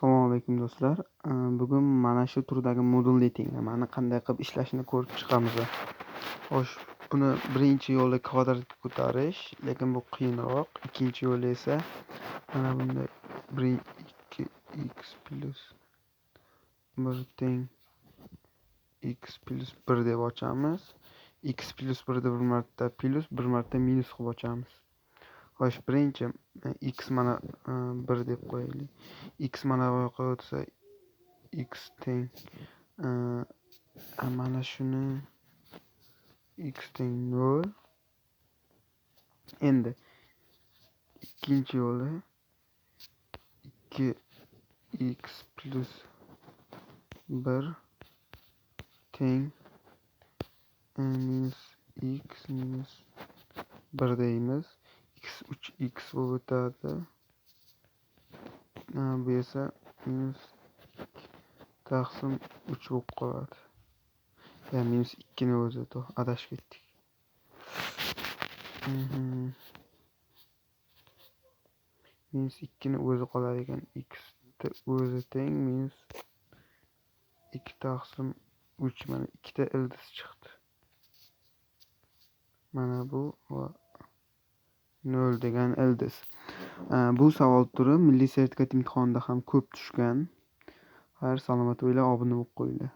Assalomu alaykum do'stlar. Bugun mana shu turdagi modulli tenglamani qanday qilib ishlashini ko'rib chiqamiz. Xo'sh, buni birinchi yo'li kvadratga ko'tarish, lekin bu qiyinroq. Ikkinchi yo'li esa mana bunday 2x plus 1 teng x plus 1 deb ochamiz. X plus 1 da bir marta plus, bir marta minus qilib ochamiz. Xo'sh, birinchi x mana 1 deb qo'yaylik. X mana bu yoqqa o'tsa x teng mana shuni x teng 0. Endi ikkinchi yo'li 2x plus 1 teng minus x minus 1 deymiz. X 3x bo'lib o'tadi. Bu esa minus 2 - 3 bo'lib qoladi. Ya minus 2 ni o'zi adashib ketdik. Minus 2 ni o'zi qolar ekan. X o'zi teng minus 2 - 3. Mana 2 ta ildiz chiqdi. Mana bu va 0 degan ildiz. Bu savol turi milliy sertifikat imtihonida ham ko'p tushgan. Xayr, salomat bo'linglar, obuna bo'lib qo'yinglar.